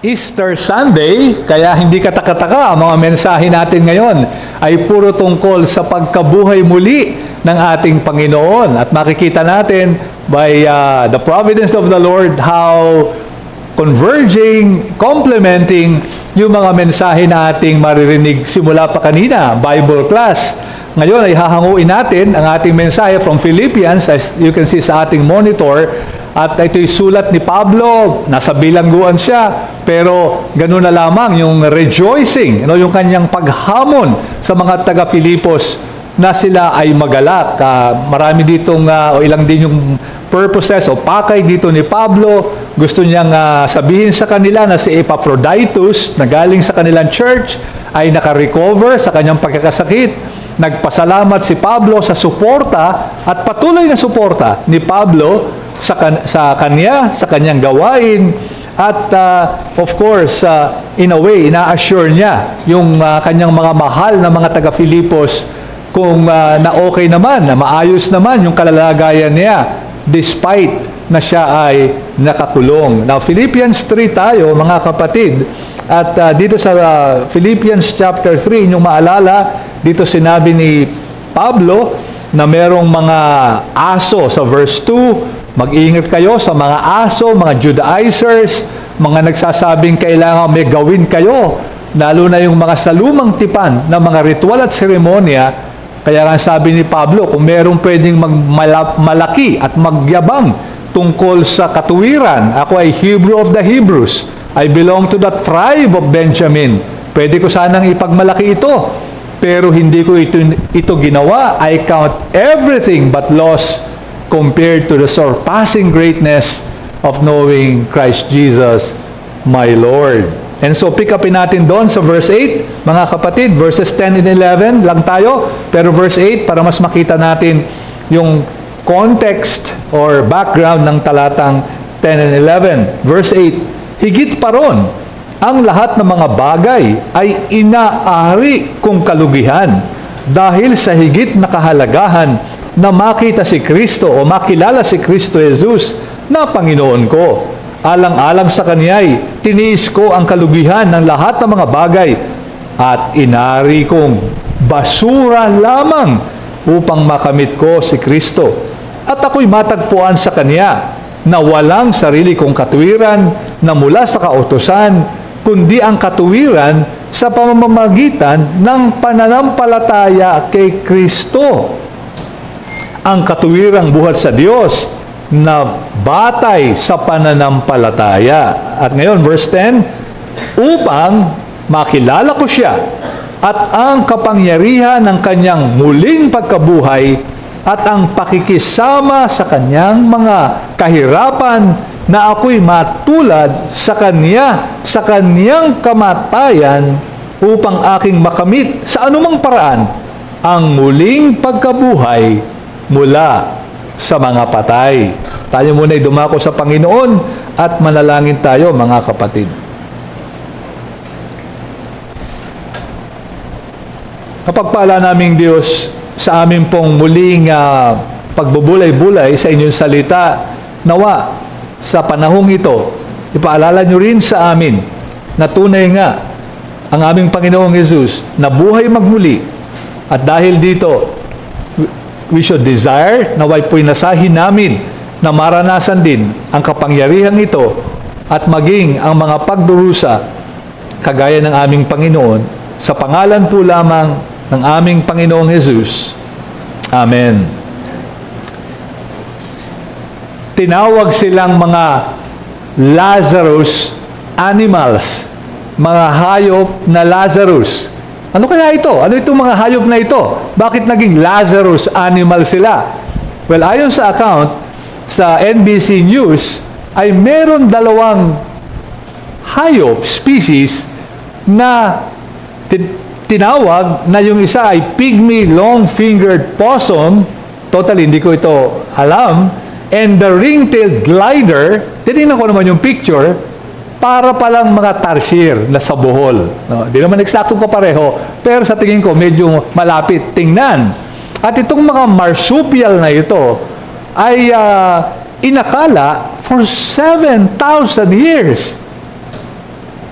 Easter Sunday, kaya hindi katakataka ang mga mensahe natin ngayon ay puro tungkol sa pagkabuhay muli ng ating Panginoon. At makikita natin by the providence of the Lord how converging, complementing yung mga mensahe na ating maririnig simula pa kanina, Bible class. Ngayon ay hahanguin natin ang ating mensahe from Philippians, as you can see sa ating monitor. At ito'y sulat ni Pablo, nasa bilangguan siya, pero ganun na lamang yung rejoicing, yung kanyang paghamon sa mga taga-Filipos na sila ay magalak. Marami ditong, o ilang din yung purposes o pakay dito ni Pablo. Gusto niyang sabihin sa kanila na si Epaphroditus, na galing sa kanilang church, ay nakarecover sa kanyang pagkakasakit. Nagpasalamat si Pablo sa suporta at patuloy na suporta ni Pablo sa kanyang gawain, at of course in a way ina-assure niya yung kanyang mga mahal na mga taga-Filipos kung na okay naman, na maayos naman yung kalalagayan niya despite na siya ay nakakulong. Now Philippians 3 tayo mga kapatid, at dito sa Philippians chapter 3 inyong maalala, dito sinabi ni Pablo na merong mga aso sa verse 2. Mag-iingat kayo sa mga aso, mga Judaizers, mga nagsasabing kailangan may gawin kayo, lalo na yung mga salumang tipan na mga ritual at seremonya. Kaya nga sabi ni Pablo, kung merong pwedeng malaki at magyabang tungkol sa katuwiran, ako ay Hebrew of the Hebrews. I belong to the tribe of Benjamin. Pwede ko sanang ipagmalaki ito, pero hindi ko ito ginawa. I count everything but loss compared to the surpassing greatness of knowing Christ Jesus, my Lord. And so, pick upin natin doon sa verse 8, mga kapatid, verses 10 and 11 lang tayo, pero verse 8, para mas makita natin yung context or background ng talatang 10 and 11. Verse 8, higit pa ron, ang lahat ng mga bagay ay inaari kong kalugihan dahil sa higit na kahalagahan na makita si Kristo o makilala si Kristo Jesus na Panginoon ko. Alang-alang sa Kanya'y tiniis ko ang kalugihan ng lahat ng mga bagay at inari kong basura lamang upang makamit ko si Kristo. At ako'y matagpuan sa Kanya na walang sarili kong katuwiran na mula sa kautusan, kundi ang katuwiran sa pamamagitan ng pananampalataya kay Kristo. Ang katuwirang buhat sa Diyos na batay sa pananampalataya. At ngayon, verse 10, upang makilala ko siya at ang kapangyarihan ng kanyang muling pagkabuhay at ang pakikisama sa kanyang mga kahirapan na ako'y matulad sa kanya, sa kanyang kamatayan upang aking makamit sa anumang paraan ang muling pagkabuhay mula sa mga patay. Tayo muna ay dumako sa Panginoon at manalangin tayo mga kapatid. Kapagpala naming Diyos sa amin pong muling pagbubulay-bulay sa inyong salita, nawa sa panahong ito, ipaalala nyo rin sa amin na tunay nga ang aming Panginoong Jesus na buhay magmuli, at dahil dito we should desire na po'y nasahin namin na maranasan din ang kapangyarihan ito at maging ang mga pagdurusa kagaya ng aming Panginoon, sa pangalan po lamang ng aming Panginoong Jesus. Amen. Tinawag silang mga Lazarus animals, mga hayop na Lazarus. Ano kaya ito? Ano itong mga hayop na ito? Bakit naging Lazarus animal sila? Well, ayon sa account sa NBC News, ay meron dalawang hayop, species, na tinawag na yung isa ay pygmy long-fingered possum, totally hindi ko ito alam, and the ring-tailed glider, tinignan ko naman yung picture, para palang mga tarsier na sa Bohol. No, di naman eksaktong kapareho, pero sa tingin ko medyo malapit tingnan. At itong mga marsupial na ito ay inakala for 7,000 years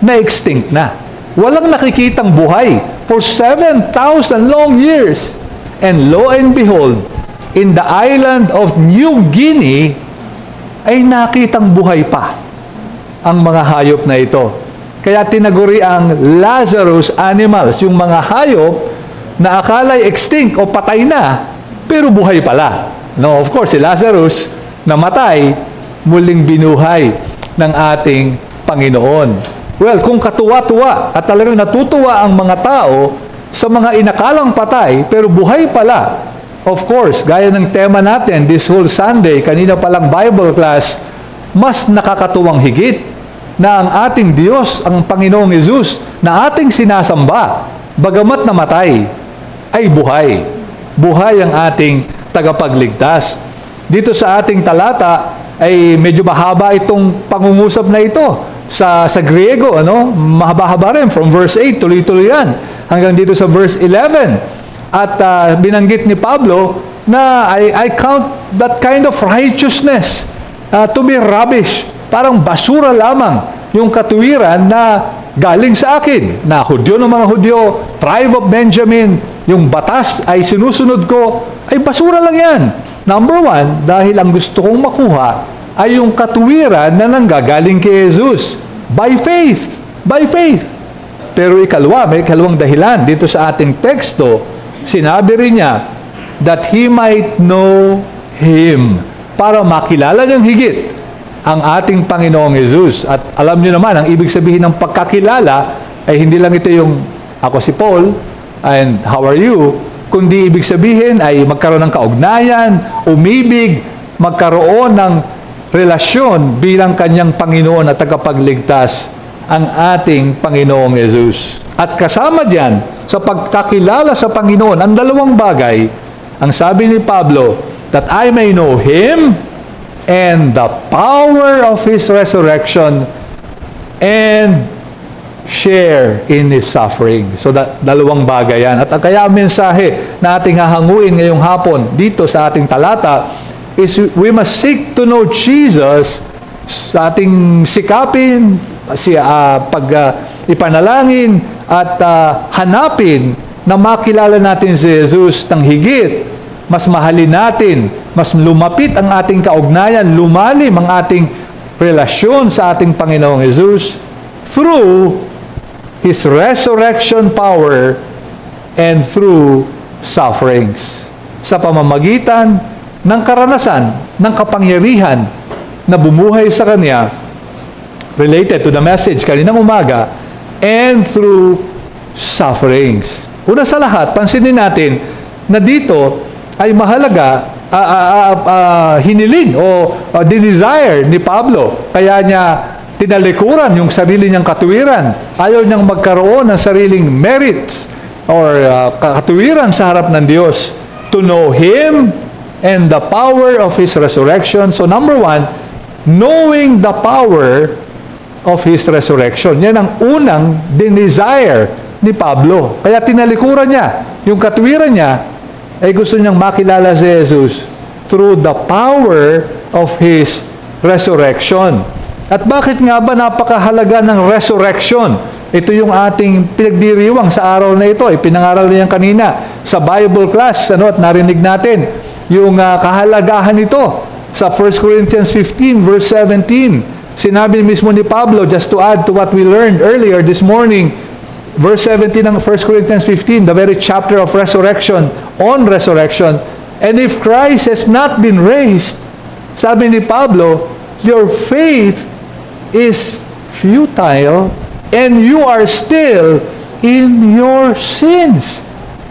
na-extinct na. Walang nakikitang buhay for 7,000 long years. And lo and behold, in the island of New Guinea, ay nakitang buhay pa ang mga hayop na ito. Kaya tinaguri ang Lazarus animals, yung mga hayop na akala'y extinct o patay na, pero buhay pala. No, of course, si Lazarus namatay, muling binuhay ng ating Panginoon. Well, kung katuwa-tuwa at talagang natutuwa ang mga tao sa mga inakalang patay, pero buhay pala, of course, gaya ng tema natin this whole Sunday, kanina palang Bible class, mas nakakatuwang higit na ang ating Diyos, ang Panginoong Hesus, na ating sinasamba, bagamat namatay, ay buhay. Buhay ang ating tagapagligtas. Dito sa ating talata, ay medyo mahaba itong pangungusap na ito. Sa Griego, mahaba-haba rin, from verse 8, tuloy-tuloy yan, hanggang dito sa verse 11. At binanggit ni Pablo na I count that kind of righteousness to be rubbish. Parang basura lamang yung katuwiran na galing sa akin, na Hudyo ng mga Hudyo, tribe of Benjamin, yung batas ay sinusunod ko, ay basura lang yan. Number one, dahil ang gusto kong makuha ay yung katuwiran na nanggagaling kay Jesus. By faith. By faith. Pero may ikalawang dahilan. Dito sa ating teksto, sinabi rin niya, that he might know Him. Para makilala niyang higit ang ating Panginoong Jesus. At alam niyo naman, ang ibig sabihin ng pagkakilala ay hindi lang ito yung ako si Paul and how are you, kundi ibig sabihin ay magkaroon ng kaugnayan, umibig, magkaroon ng relasyon bilang kanyang Panginoon at tagapagligtas ang ating Panginoong Jesus. At kasama diyan sa pagkakilala sa Panginoon, ang dalawang bagay, ang sabi ni Pablo, that I may know Him and the power of His resurrection and share in His suffering. So, dalawang bagay yan. At kaya ang mensahe na ating hahanguin ngayong hapon dito sa ating talata is we must seek to know Jesus sa ating sikapin, ipanalangin at hanapin na makilala natin si Jesus ng higit, mas mahalin natin, mas lumapit ang ating kaugnayan, lumalim ang ating relasyon sa ating Panginoong Jesus through His resurrection power and through sufferings. Sa pamamagitan ng karanasan, ng kapangyarihan na bumuhay sa Kanya, related to the message kaninang umaga, and through sufferings. Una sa lahat, pansinin natin na dito ay mahalaga, hiniling o desire ni Pablo. Kaya niya tinalikuran yung sarili niyang katuwiran. Ayaw niyang magkaroon ng sariling merits or katuwiran sa harap ng Diyos. To know Him and the power of His resurrection. So number one, knowing the power of His resurrection. Yan ang unang desire ni Pablo. Kaya tinalikuran niya. Yung katuwiran niya ay gusto niyang makilala si Jesus through the power of His resurrection. At bakit nga ba napakahalaga ng resurrection? Ito yung ating pinagdiriwang sa araw na ito. Pinangaral niyan kanina sa Bible class. At narinig natin yung kahalagahan nito. Sa 1 Corinthians 15 verse 17, sinabi mismo ni Pablo, just to add to what we learned earlier this morning, verse 17 ng 1 Corinthians 15, the very chapter of resurrection, on resurrection, and if Christ has not been raised, sabi ni Pablo, your faith is futile and you are still in your sins.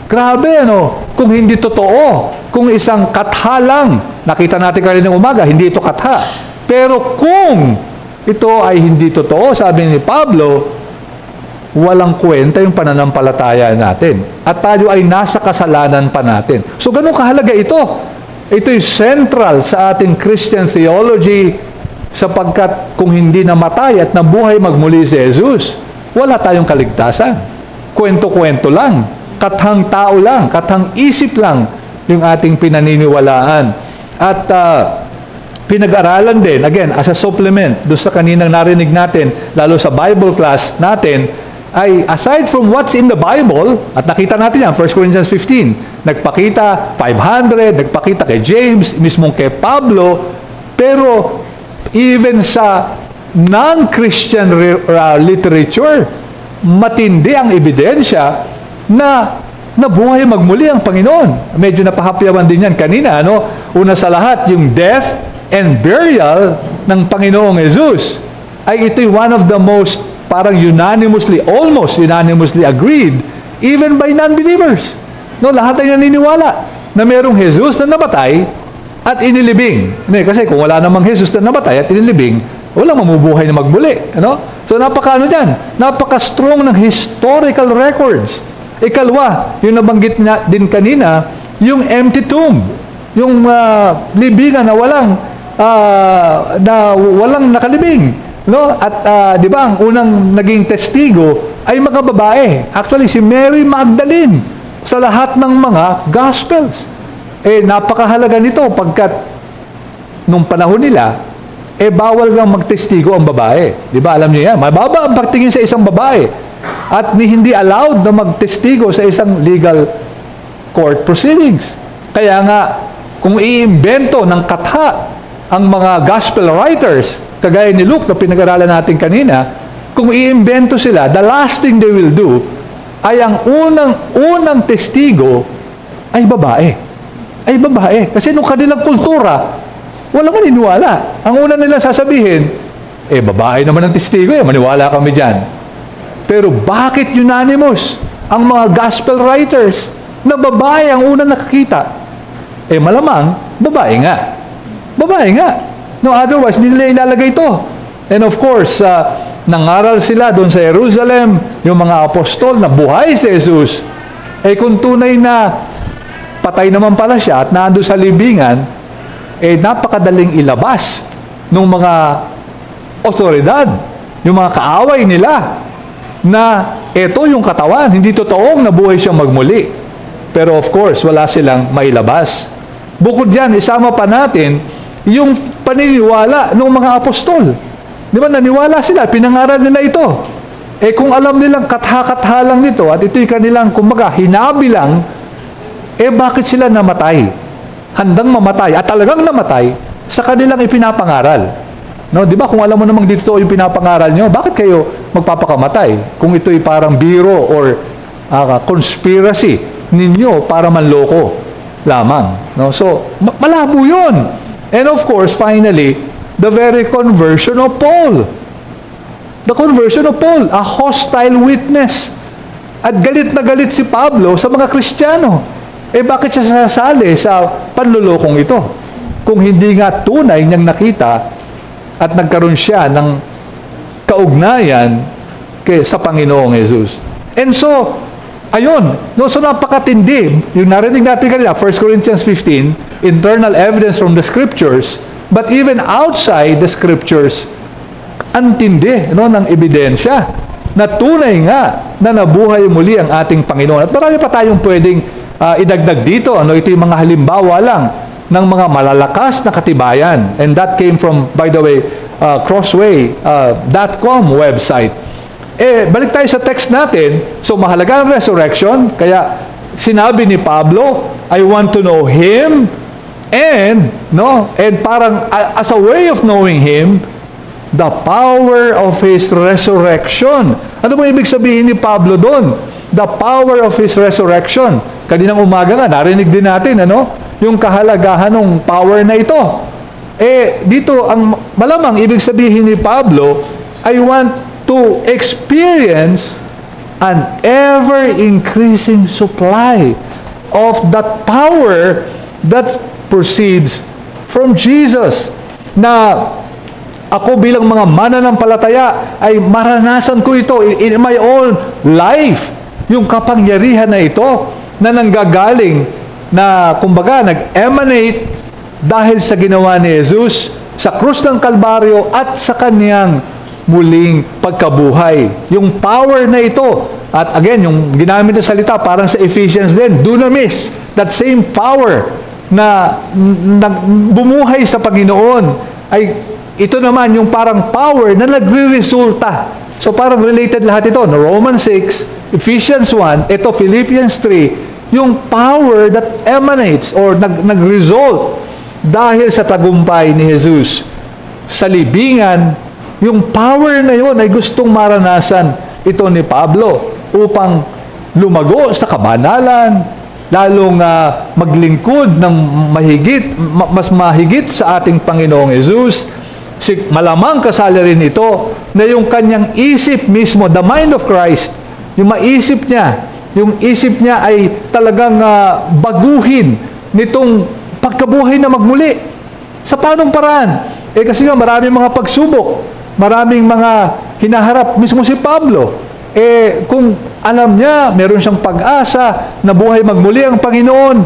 Grabe, kung hindi totoo, kung isang katha lang, nakita natin kanina ng umaga, hindi ito katha. Pero kung ito ay hindi totoo, sabi ni Pablo, walang kwenta yung pananampalataya natin. At tayo ay nasa kasalanan pa natin. So, ganun kahalaga ito. Ito'y central sa ating Christian theology sapagkat kung hindi namatay at nabuhay magmuli si Jesus, wala tayong kaligtasan. Kwento-kwento lang. Kathang tao lang. Kathang isip lang yung ating pinaniniwalaan. At pinag-aralan din, again, as a supplement, doon sa kaninang narinig natin, lalo sa Bible class natin, ay aside from what's in the Bible, at nakita natin yan, 1 Corinthians 15, nagpakita 500, nagpakita kay James, mismong kay Pablo, pero even sa non-Christian literature, matindi ang ebidensya na nabuhay magmuli ang Panginoon. Medyo napahapyawan din yan kanina, ano? Una sa lahat, yung death and burial ng Panginoong Jesus ay ito'y one of the most parang almost unanimously agreed even by non-believers. No, lahat ay naniniwala na merong Jesus na namatay at inilibing. Kasi kung wala namang Jesus na namatay at inilibing, walang mamubuhay na magmuli. Ano? So napaka-strong ng historical records. Ikalwa, yung nabanggit na din kanina, yung empty tomb, yung libingan na walang nakalibing. No? At di ba, ang unang naging testigo ay mga babae. Actually, si Mary Magdalene sa lahat ng mga Gospels. Napakahalaga nito pagkat nung panahon nila, bawal lang magtestigo ang babae. Di ba? Alam niyo yan. Mababa ang pagtingin sa isang babae. At hindi allowed na magtestigo sa isang legal court proceedings. Kaya nga, kung iimbento ng katha ang mga gospel writers, kagaya ni Luke na pinag-aralan natin kanina, kung iimbento sila, the last thing they will do ay ang unang testigo ay babae. Ay babae. Kasi nung kanilang kultura, walang maniniwala. Ang una nila sasabihin, babae naman ang testigo, maniwala kami dyan. Pero bakit unanimous ang mga gospel writers na babae ang unang nakakita? Malamang, babae nga. Babae nga. No, otherwise, hindi nila ilalagay ito. And of course, nangaral sila doon sa Jerusalem, yung mga apostol na buhay si Jesus. Kung tunay na patay naman pala siya at nando sa libingan, napakadaling ilabas ng mga otoridad, yung mga kaaway nila, na ito yung katawan, hindi totoong nabuhay siyang magmuli. Pero of course, wala silang mailabas. Bukod yan, isama pa natin yung paniniwala ng mga apostol. Di ba, naniwala sila, pinangaral nila ito. Kung alam nilang katha-katha lang nito, at ito'y kanilang, kumbaga, hinabi lang, bakit sila namatay? Handang mamatay, at talagang namatay, sa kanilang ipinapangaral. No, di ba, kung alam mo namang dito yung pinapangaral nyo, bakit kayo magpapakamatay? Kung ito'y parang biro or conspiracy ninyo para manloko lamang. No? So, malabo yun. And of course, finally, the very conversion of Paul. The conversion of Paul, a hostile witness. At galit na galit si Pablo sa mga Kristiyano. Bakit siya sasali sa panlulokong ito? Kung hindi nga tunay niyang nakita at nagkaroon siya ng kaugnayan sa Panginoong Jesus. And so, ayun, no, so napakatindi. Yung narinig natin kanina, 1 Corinthians 15, internal evidence from the Scriptures, but even outside the Scriptures, antindi ng ebidensya na tunay nga na nabuhay muli ang ating Panginoon. At marami pa tayong pwedeng idagdag dito. Ito yung mga halimbawa lang ng mga malalakas na katibayan. And that came from, by the way, crossway.com website. Balik tayo sa text natin. So, mahalaga ang resurrection. Kaya, sinabi ni Pablo, I want to know Him. And parang, as a way of knowing Him, the power of His resurrection. Ano ba ibig sabihin ni Pablo doon? The power of His resurrection. Kaninang umaga nga, narinig din natin, yung kahalagahan ng power na ito. Dito, ang malamang ibig sabihin ni Pablo, I want to experience an ever-increasing supply of that power that proceeds from Jesus. Na ako bilang mga mananampalataya ay maranasan ko ito in my own life. Yung kapangyarihan na ito na nanggagaling na kumbaga nag-emanate dahil sa ginawa ni Jesus sa krus ng Kalbaryo at sa kaniyang muling pagkabuhay. Yung power na ito, at again, yung ginamit na salita parang sa Ephesians din, dunamis, that same power na bumuhay sa Panginoon, ay ito naman yung parang power na nagre-resulta. So parang related lahat ito. No, Romans 6, Ephesians 1, ito Philippians 3, yung power that emanates or nag-result dahil sa tagumpay ni Jesus sa libingan. Yung power na yun ay gustong maranasan ito ni Pablo upang lumago sa kabanalan, lalong maglingkod ng mas mahigit sa ating Panginoong Jesus. Malamang kasali rin ito na yung kanyang isip mismo, the mind of Christ, yung maisip niya, yung isip niya ay talagang baguhin nitong pagkabuhay na magmuli. Sa paanong paraan? Kasi nga maraming mga pagsubok, maraming mga hinaharap, mismo si Pablo. Kung alam niya, meron siyang pag-asa na buhay magmuli ang Panginoon,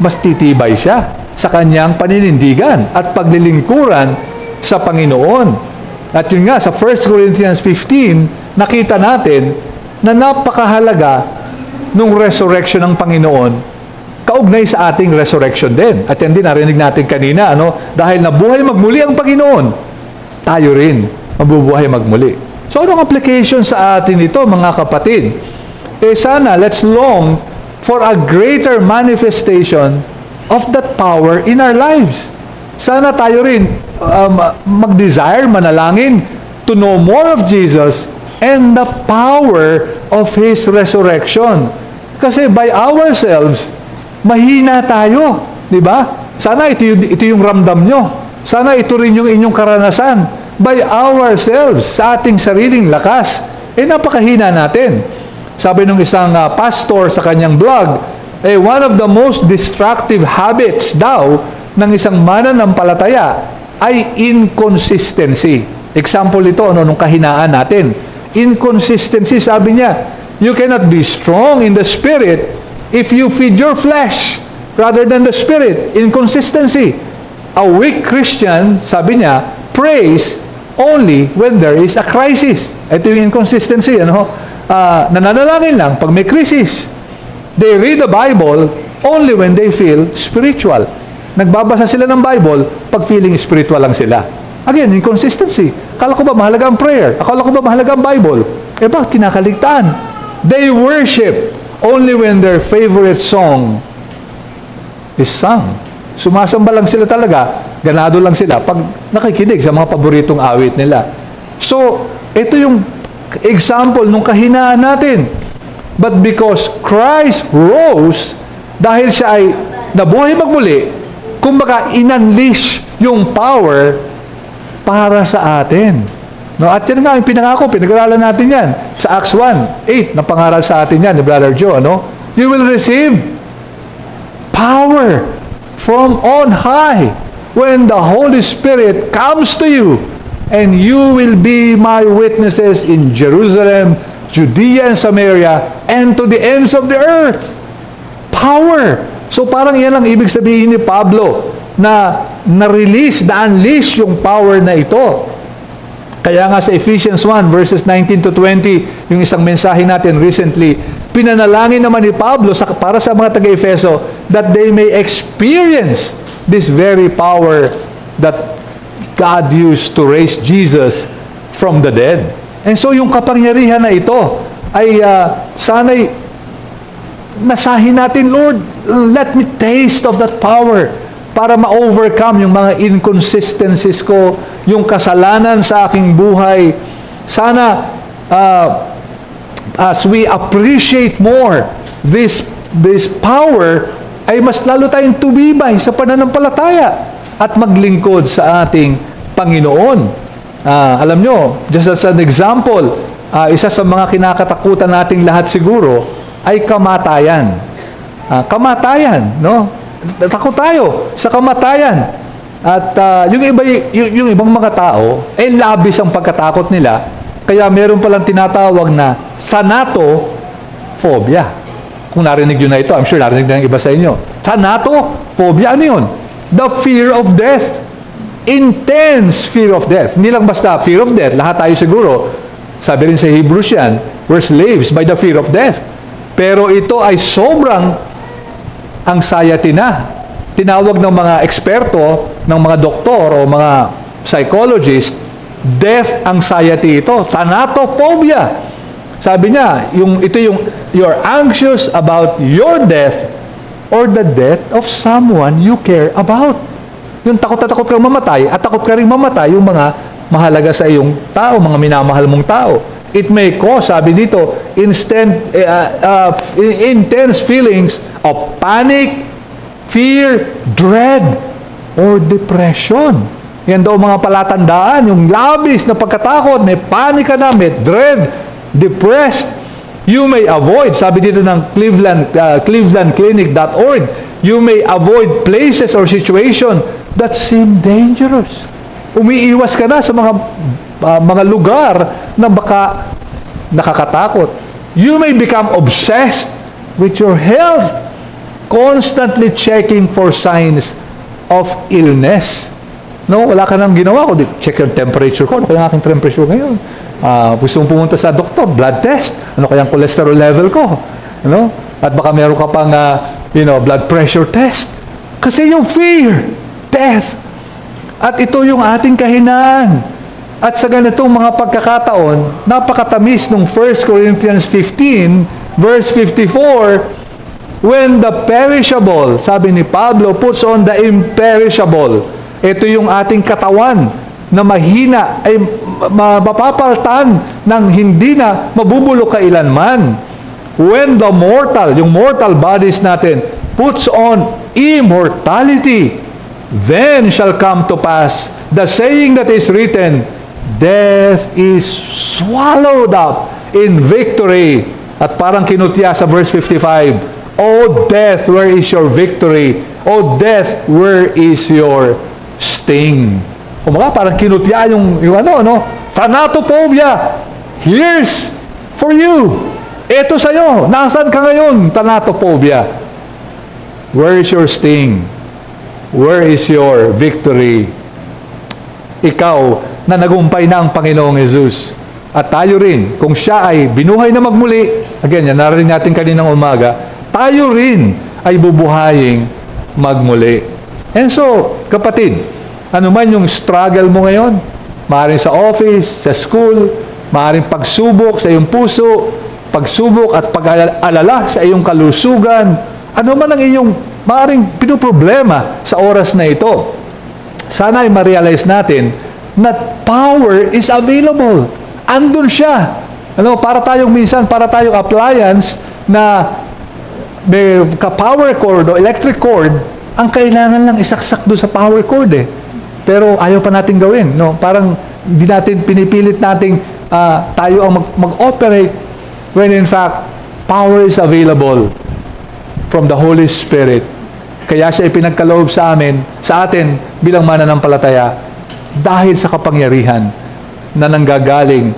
mas titibay siya sa kanyang paninindigan at paglilingkuran sa Panginoon. At yun nga, sa 1 Corinthians 15, nakita natin na napakahalaga nung resurrection ng Panginoon, kaugnay sa ating resurrection din. At yan din, narinig natin kanina, dahil nabuhay magmuli ang Panginoon, tayo rin mabubuhay magmuli. So, anong application sa atin ito, mga kapatid? Sana, let's long for a greater manifestation of that power in our lives. Sana tayo rin mag-desire, manalangin to know more of Jesus and the power of His resurrection. Kasi by ourselves, mahina tayo. Di ba? Sana ito yung ramdam nyo. Sana ito rin yung inyong karanasan. By ourselves, sa ating sariling lakas, napakahina natin. Sabi nung isang pastor sa kanyang blog, one of the most destructive habits daw ng isang mananampalataya ay inconsistency. Example ito, nung kahinaan natin. Inconsistency, sabi niya, you cannot be strong in the Spirit if you feed your flesh rather than the Spirit. Inconsistency. A weak Christian, sabi niya, prays only when there is a crisis. Ito yung inconsistency. Nananalangin lang pag may crisis. They read the Bible only when they feel spiritual. Nagbabasa sila ng Bible pag feeling spiritual lang sila. Again, inconsistency. Akala ko ba mahalaga ang prayer? Akala ko ba mahalaga ang Bible? Bakit kinakaligtaan? They worship only when their favorite song is sung. Sumasamba lang sila talaga, ganado lang sila pag nakikinig sa mga paboritong awit nila. So, ito yung example nung kahinaan natin. But because Christ rose, dahil siya ay nabuhay magmuli, kumbaga in-unleash yung power para sa atin. At yan nga, yung pinangako, pinag-aralan natin yan. Sa Acts 1:8, napangaral sa atin yan ni Brother Joe, You will receive power from on high when the Holy Spirit comes to you, and you will be my witnesses in Jerusalem, Judea and Samaria, and to the ends of the earth. Power. So parang yan ang ibig sabihin ni Pablo na na-release, na-unleash yung power na ito. Kaya nga sa Ephesians 1 verses 19 to 20, yung isang mensahe natin recently, pinanalangin naman ni Pablo para sa mga taga-Efeso that they may experience this very power that God used to raise Jesus from the dead. And so yung kapangyarihan na ito ay sana'y nasahin natin, Lord, let me taste of that power para ma-overcome yung mga inconsistencies ko, yung kasalanan sa aking buhay. Sana as we appreciate more this power, ay mas lalo tayong tumibay sa pananampalataya at maglingkod sa ating Panginoon. Alam nyo, just as an example, isa sa mga kinakatakutan nating lahat siguro ay kamatayan. Kamatayan, takot tayo sa kamatayan. At yung ibang mga tao, labis ang pagkatakot nila, kaya meron palang tinatawag na thanatophobia. Kung narinig yun na ito, I'm sure narinig na yung iba sa inyo. Thanatophobia, ano yun? The fear of death. Intense fear of death. Hindi lang basta fear of death. Lahat tayo siguro, sabi rin sa Hebrews yan, we're slaves by the fear of death. Pero ito ay sobrang anxiety na. Tinawag ng mga eksperto, ng mga doktor o mga psychologist, death anxiety ito, thanatophobia. Sabi niya, you're anxious about your death or the death of someone you care about. Yung takot na takot kang mamatay at takot ka rin mamatay yung mga mahalaga sa iyong tao, mga minamahal mong tao. It may cause, sabi dito, intense feelings of panic, fear, dread, or depression. Yan daw mga palatandaan, yung labis na pagkatakot, may panic ka na, may dread, depressed. You may avoid, sabi dito ng clevelandclinic.org, you may avoid places or situation that seem dangerous. Umiiwas ka na sa mga lugar na baka nakakatakot. You may become obsessed with your health, constantly checking for signs of illness. No, wala ka nang ginawa, kundi check yung temperature ko. Ano kaya ang aking temperature ngayon? Gusto mong pumunta sa doktor, blood test. Ano kaya ang cholesterol level ko? Ano? At baka meron ka pang blood pressure test. Kasi yung fear, death. At ito yung ating kahinaan. At sa ganitong mga pagkakataon, napakatamis nung 1 Corinthians 15, verse 54, when the perishable, sabi ni Pablo, puts on the imperishable. Ito yung ating katawan na mahina, ay mapapaltan ng hindi na mabubulok kailanman. When the mortal, yung mortal bodies natin, puts on immortality, then shall come to pass the saying that is written, death is swallowed up in victory. At parang kinutya sa verse 55, O death, where is your victory? O death, where is your sting? O mga parang kinutya yung thanatophobia. Here's for you. Ito sa'yo. Nasaan ka ngayon, thanatophobia? Where is your sting? Where is your victory? Ikaw na nagumpay na ang Panginoong Jesus. At tayo rin, kung siya ay binuhay na magmuli, again, yan narinig natin kaninang umaga, tayo rin ay bubuhaying magmuli. And so, kapatid, ano man yung struggle mo ngayon, maaaring sa office, sa school, maaaring pagsubok sa iyong puso, pagsubok at pag-alala sa iyong kalusugan, ano man ang iyong maaaring pinoproblema sa oras na ito, sana ay ma-realize natin na power is available. Andun siya. Para tayong appliance na may power cord o electric cord, ang kailangan lang isaksak doon sa power cord Pero ayaw pa natin gawin. Parang hindi natin pinipilit nating tayo ang mag-operate when in fact, power is available from the Holy Spirit. Kaya siya ipinagkaloob sa atin bilang mananampalataya dahil sa kapangyarihan na nanggagaling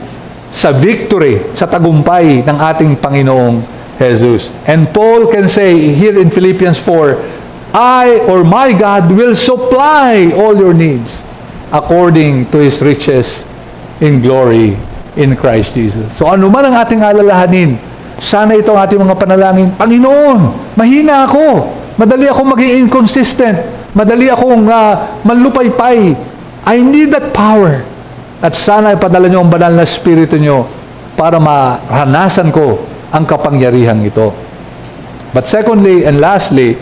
sa victory, sa tagumpay ng ating Panginoong Jesus. And Paul can say here in Philippians 4, my God will supply all your needs according to His riches in glory in Christ Jesus. So ano man ang ating alalahanin, sana itong ating mga panalangin, Panginoon, mahina ako, madali akong maging inconsistent, madali akong manlupaypay. I need that power. At sana ipadala niyo ang banal na Espiritu niyo para maranasan ko ang kapangyarihang ito. But secondly and lastly,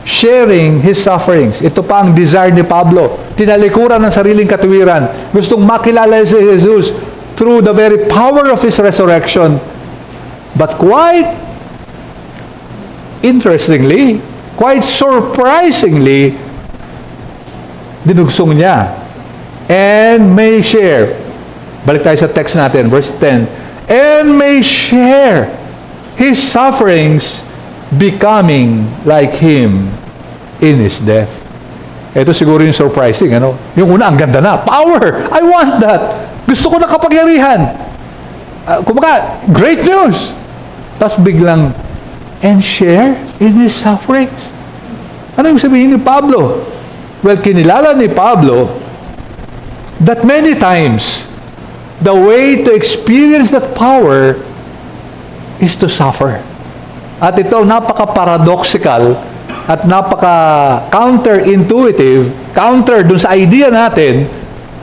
sharing His sufferings. Ito pa ang desire ni Pablo. Tinalikuran ng sariling katuwiran. Gustong makilala si Jesus through the very power of His resurrection. But quite interestingly, quite surprisingly, dinugsong niya. And may share. Balik tayo sa text natin, verse 10. And may share His sufferings, becoming like Him in His death. Ito siguro yung surprising, Yung una, ang ganda na. Power! I want that! Gusto ko na kapangyarihan. Great news! Tapos biglang, and share in His sufferings. Ano yung sabihin ni Pablo? Well, kinilala ni Pablo that many times, the way to experience that power is to suffer. At ito, napaka-paradoxical at napaka counterintuitive, counter dun sa idea natin,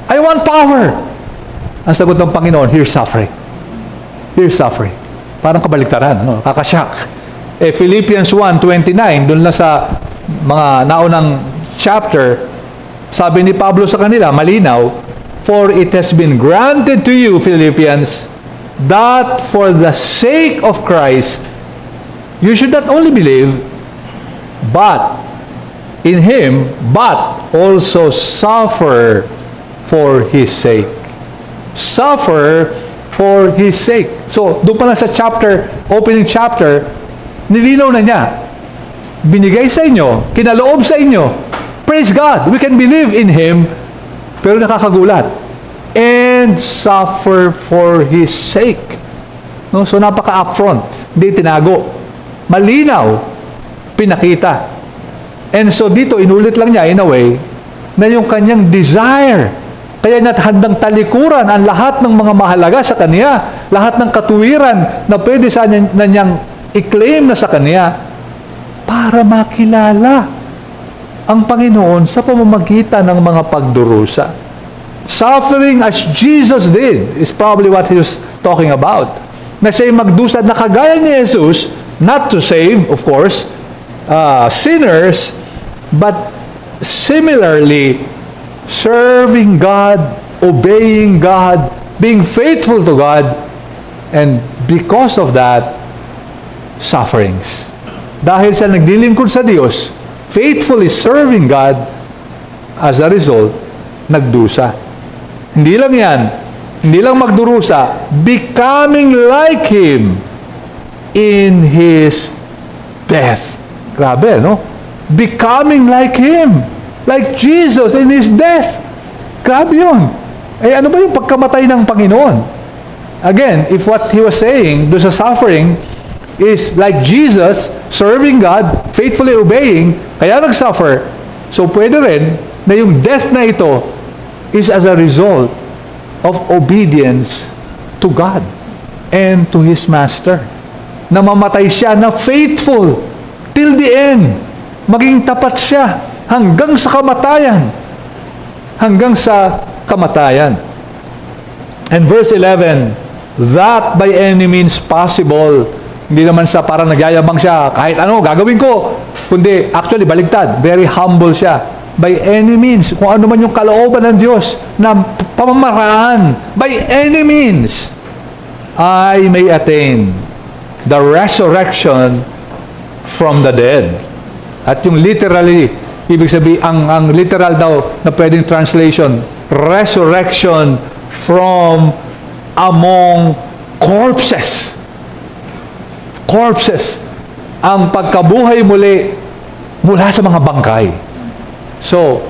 I want power. Ang sagot ng Panginoon, here's suffering. Here's suffering. Parang kabaliktaran, ano? Kakashock. Philippians 1:29, dun lang sa mga naunang chapter, sabi ni Pablo sa kanila, malinaw, for it has been granted to you, Philippians, that for the sake of Christ, you should not only believe, but in Him, but also suffer for His sake. Suffer for His sake. So, doon pa lang sa chapter, opening chapter, nilinaw na niya. Binigay sa inyo, kinaloob sa inyo. Praise God, we can believe in Him, pero nakakagulat. And suffer for His sake. No? So, napaka-upfront. Hindi tinago. Malinaw. Pinakita. And so, dito, inulit lang niya, in a way, na yung kanyang desire. Kaya na't handang talikuran ang lahat ng mga mahalaga sa kanya, lahat ng katuwiran na pwede na niyang i-claim na sa kanya para makilala ang Panginoon sa pamamagitan ng mga pagdurusa. Suffering as Jesus did is probably what he was talking about. Na siya'y magdusa na kagaya ni Jesus, not to save, of course, sinners, but similarly, serving God, obeying God, being faithful to God, and because of that, sufferings. Dahil sa naglilingkod sa Diyos, faithfully serving God, as a result, nagdusa. Hindi lang yan, hindi lang magdurusa, becoming like Him in His death. Grabe, no? Becoming like Him. Like Jesus in His death. Grabe yun. Eh, ano ba yung pagkamatay ng Panginoon? Again, if what He was saying doon sa suffering is like Jesus, serving God, faithfully obeying, kaya nag-suffer, so pwede rin na yung death na ito is as a result of obedience to God and to His Master. Na mamatay siya na faithful till the end. Maging tapat siya hanggang sa kamatayan. Hanggang sa kamatayan. And verse 11, that by any means possible, hindi naman sa parang nagyayabang siya, kahit ano, gagawin ko. Kundi, actually, baligtad. Very humble siya. By any means, kung ano man yung kalooban ng Diyos na pamamaraan, by any means, I may attain the resurrection from the dead. At yung literally, ibig sabihin, ang literal daw na pwedeng translation, resurrection from among corpses. Corpses. Ang pagkabuhay muli mula sa mga bangkay. So,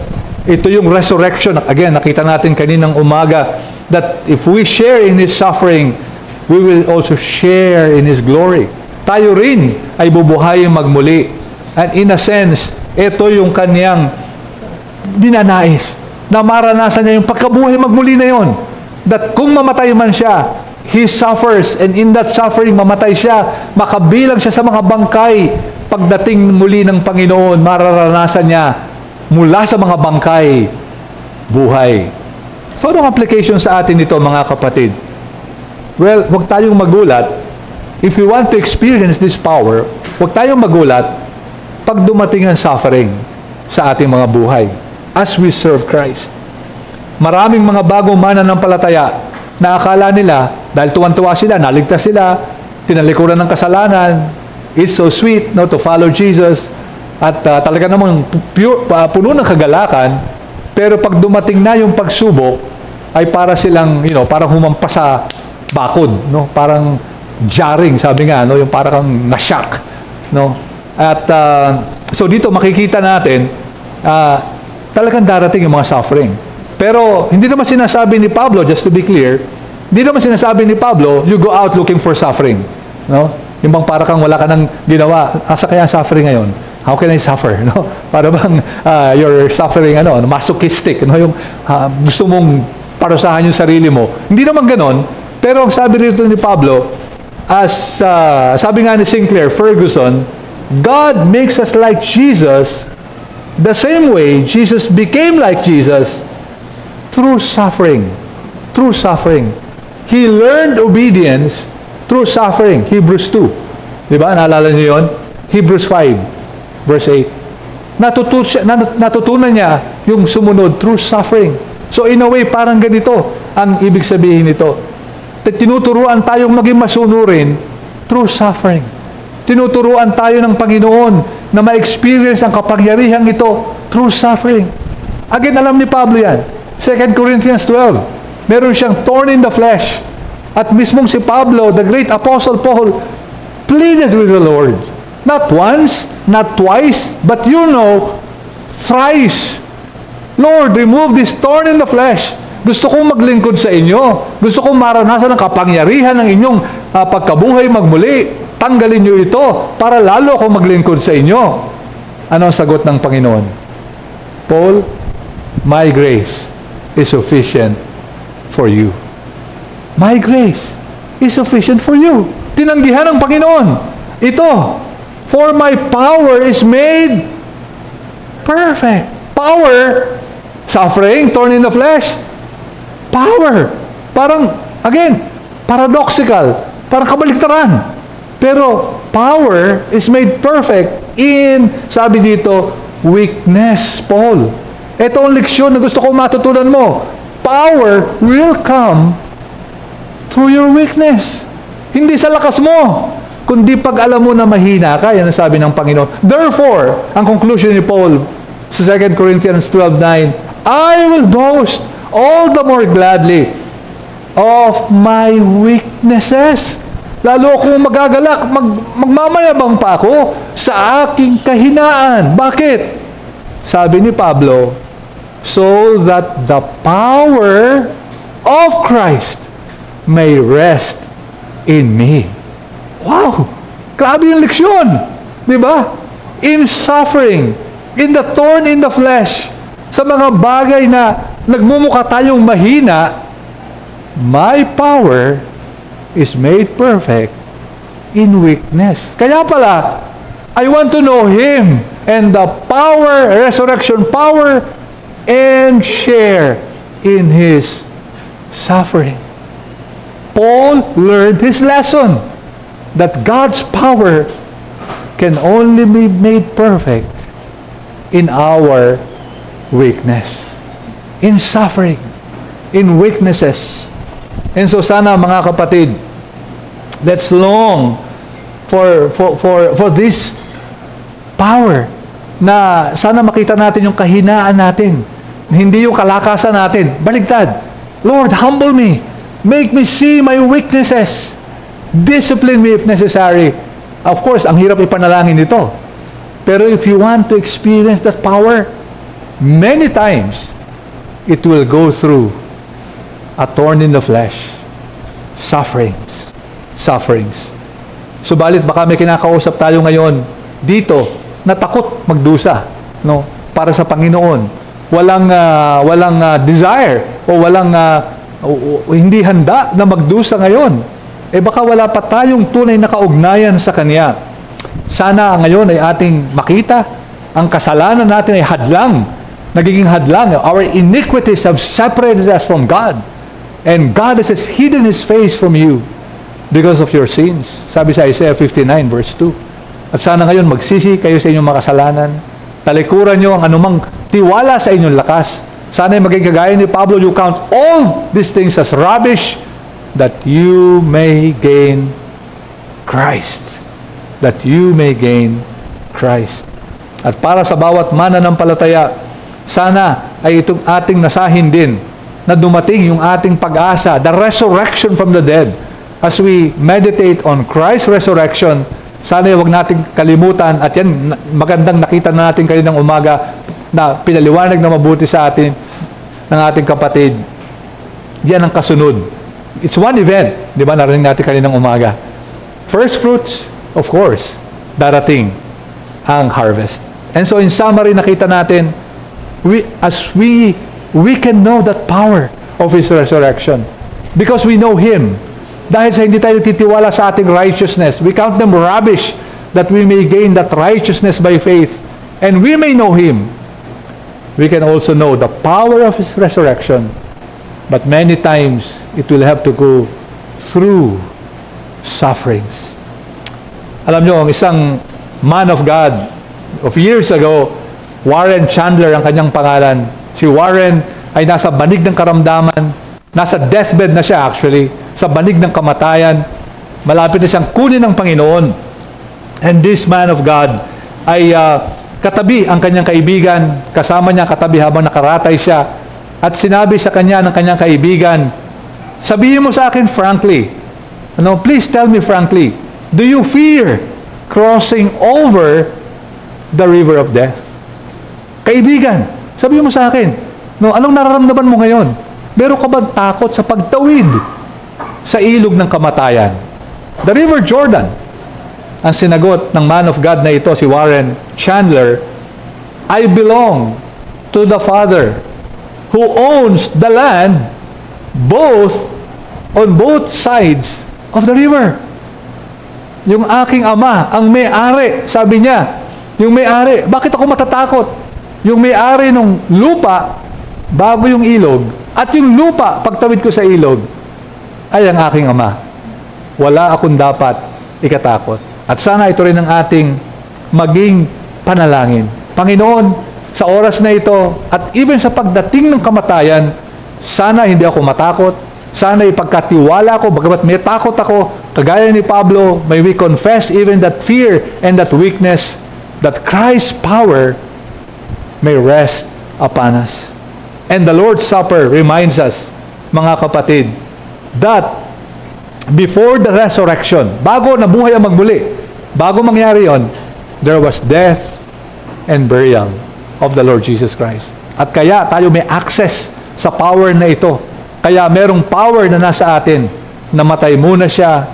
ito yung resurrection. Again, nakita natin kaninang umaga that if we share in His suffering, we will also share in His glory. Tayo rin ay bubuhayin magmuli. And in a sense, ito yung kaniyang dinanais na maranasan niya yung pagkabuhay magmuli na yon. That kung mamatay man siya, He suffers, and in that suffering, mamatay siya, makabilang siya sa mga bangkay. Pagdating muli ng Panginoon, mararanasan niya mula sa mga bangkay, buhay. So, anong application sa atin ito, mga kapatid? Well, huwag tayong magulat. If we want to experience this power, huwag tayong magulat pag dumating ang suffering sa ating mga buhay as we serve Christ. Maraming mga bagong mananampalataya na akala nila, dahil tuwan-tuwa sila, naligtas sila, tinalikuran ng kasalanan, it's so sweet no, to follow Jesus, at talaga namang puno ng kagalakan, pero pag dumating na yung pagsubok, ay para silang, parang humampas sa bakod, no? Parang jarring, sabi nga, no? Yung parang na-shock, no? At so dito makikita natin, talagang darating yung mga suffering. Pero hindi naman sinasabi ni Pablo, just to be clear, hindi naman sinasabi ni Pablo, you go out looking for suffering. No? Yung bang para kang wala ka nang ginawa, asa kaya suffering ngayon? How can I suffer? No? Para bang you're suffering, masochistic. No? Yung gusto mong parusahan yung sarili mo. Hindi naman ganon. Pero ang sabi rito ni Pablo, as sabi nga ni Sinclair Ferguson, God makes us like Jesus the same way Jesus became like Jesus through suffering. Through suffering. He learned obedience through suffering. Hebrews 2. Di ba? Naalala niyo yun? Hebrews 5, verse 8. Natutunan niya yung sumunod through suffering. So in a way, parang ganito ang ibig sabihin nito. Tinuturuan tayong maging masunurin through suffering. Tinuturuan tayo ng Panginoon na ma-experience ang kapangyarihan ito through suffering. Again, alam ni Pablo yan. 2 Corinthians 12. Meron siyang thorn in the flesh. At mismong si Pablo, the great apostle Paul, pleaded with the Lord. Not once, not twice, but thrice. Lord, remove this thorn in the flesh. Gusto kong maglingkod sa inyo. Gusto kong maranasan ang kapangyarihan ng inyong pagkabuhay magmuli. Tanggalin niyo ito para lalo akong maglingkod sa inyo. Ano ang sagot ng Panginoon? Paul, my grace is sufficient for you. My grace is sufficient for you. Tinanggihan ng Panginoon. Ito, for my power is made perfect. Power, suffering, thorn in the flesh. Power. Parang, again, paradoxical. Parang kabaliktaran. Pero, power is made perfect in, sabi dito, weakness, Paul. Ito ang leksyon na gusto ko matutunan mo. Power will come through your weakness. Hindi sa lakas mo, kundi pag alam mo na mahina ka, yan ang sabi ng Panginoon. Therefore, ang conclusion ni Paul sa 2 Corinthians 12:9, I will boast all the more gladly of my weaknesses. Lalo akong magagalak, magmamayabang pa ako sa aking kahinaan. Bakit? Sabi ni Pablo, so that the power of Christ may rest in me. Wow! Grabe yung leksyon! Di ba? In suffering, in the thorn in the flesh, sa mga bagay na nagmumukha tayong mahina, my power is made perfect in weakness. Kaya pala, I want to know Him and the power, resurrection power, and share in His suffering. Paul learned his lesson that God's power can only be made perfect in our weakness, in suffering, in weaknesses. And so sana mga kapatid, let's long for this power na sana makita natin yung kahinaan natin, hindi yung kalakasan natin. Baligtad. Lord, humble me. Make me see my weaknesses. Discipline me if necessary. Of course, ang hirap ipanalangin ito. Pero if you want to experience that power, many times, it will go through a thorn in the flesh. Sufferings. Subalit baka may kinakausap tayo ngayon dito na takot magdusa, no? Para sa Panginoon. Walang desire o hindi handa na magdusa ngayon. Baka wala pa tayong tunay na kaugnayan sa Kanya. Sana ngayon ay ating makita ang kasalanan natin ay nagiging hadlang. Our iniquities have separated us from God. And God has hidden His face from you because of your sins. Sabi sa Isaiah 59 verse 2. At sana ngayon magsisi kayo sa inyong mga kasalanan. Talikuran nyo ang anumang tiwala sa inyong lakas. Sana ay maging kagaya ni Pablo, you count all these things as rubbish that you may gain Christ. That you may gain Christ. At para sa bawat mananampalataya, sana ay itong ating nasahin din na dumating yung ating pag-asa, the resurrection from the dead. As we meditate on Christ's resurrection, sana huwag nating kalimutan, at yan, magandang nakita na natin kaninang umaga na pinaliwanag na mabuti sa atin ng ating kapatid. Yan ang kasunod. It's one event, di ba, narinig natin kaninang umaga. First fruits, of course, darating ang harvest. And so in summary, nakita natin, we can know that power of His resurrection because we know Him. Dahil sa hindi tayo titiwala sa ating righteousness, we count them rubbish that we may gain that righteousness by faith, and we may know Him, we can also know the power of His resurrection. But many times, it will have to go through sufferings. Alam nyo, ang isang man of God of years ago, Warren Chandler ang kanyang pangalan. Si Warren ay nasa banig ng karamdaman, nasa deathbed na siya actually, sa banig ng kamatayan, malapit na siyang kunin ng Panginoon. And this man of God ay katabi ang kanyang kaibigan, kasama niya katabi habang nakaratay siya, at sinabi sa kanya ng kanyang kaibigan, sabihin mo sa akin frankly, please tell me frankly, do you fear crossing over the river of death? Kaibigan, sabihin mo sa akin, anong nararamdaman mo ngayon? Meron ka ba takot sa pagtawid sa ilog ng kamatayan? The River Jordan. Ang sinagot ng man of God na ito, si Warren Chandler, I belong to the Father who owns the land on both sides of the river. Yung aking ama, ang may-ari, sabi niya, yung may-ari, bakit ako matatakot? Yung may-ari ng lupa, bago yung ilog, at yung lupa, pagtawid ko sa ilog, ay ang aking ama. Wala akong dapat ikatakot. At sana ito rin ang ating maging panalangin. Panginoon, sa oras na ito, at even sa pagdating ng kamatayan, sana hindi ako matakot, sana ipagkatiwala ko, bagamat may takot ako, kagaya ni Pablo, may we confess even that fear and that weakness, that Christ's power may rest upon us. And the Lord's Supper reminds us, mga kapatid, that before the resurrection, bago nabuhay ang magmuli, bago mangyari yon, there was death and burial of the Lord Jesus Christ. At kaya tayo may access sa power na ito. Kaya merong power na nasa atin. Namatay muna siya,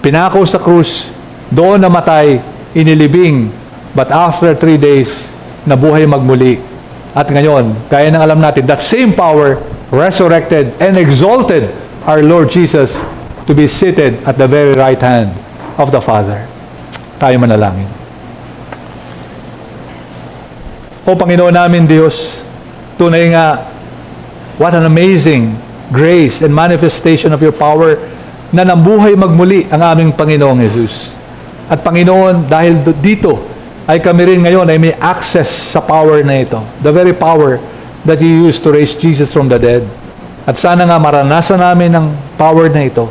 pinako sa krus, doon namatay, inilibing, but after 3 days, nabuhay magmuli. At ngayon, kaya nang alam natin, that same power resurrected and exalted our Lord Jesus to be seated at the very right hand of the Father. Tayo manalangin. O Panginoon namin Diyos, tunay nga, what an amazing grace and manifestation of your power na nabuhay magmuli ang aming Panginoong Jesus. At Panginoon, dahil dito, ay kami rin ngayon ay may access sa power na ito. The very power that you used to raise Jesus from the dead. At sana nga maranasan namin ang power na ito.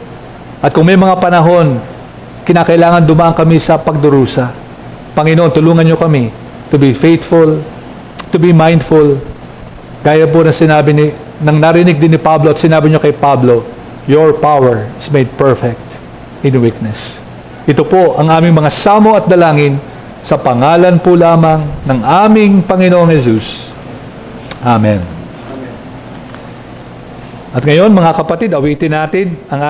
At kung may mga panahon, kinakailangan dumaan kami sa pagdurusa. Panginoon, tulungan niyo kami to be faithful, to be mindful. Gaya po na sinabi nang narinig din ni Pablo at sinabi niyo kay Pablo, your power is made perfect in weakness. Ito po ang aming mga samo at dalangin sa pangalan po lamang ng aming Panginoong Jesus. Amen. At ngayon, mga kapatid, awitin natin ang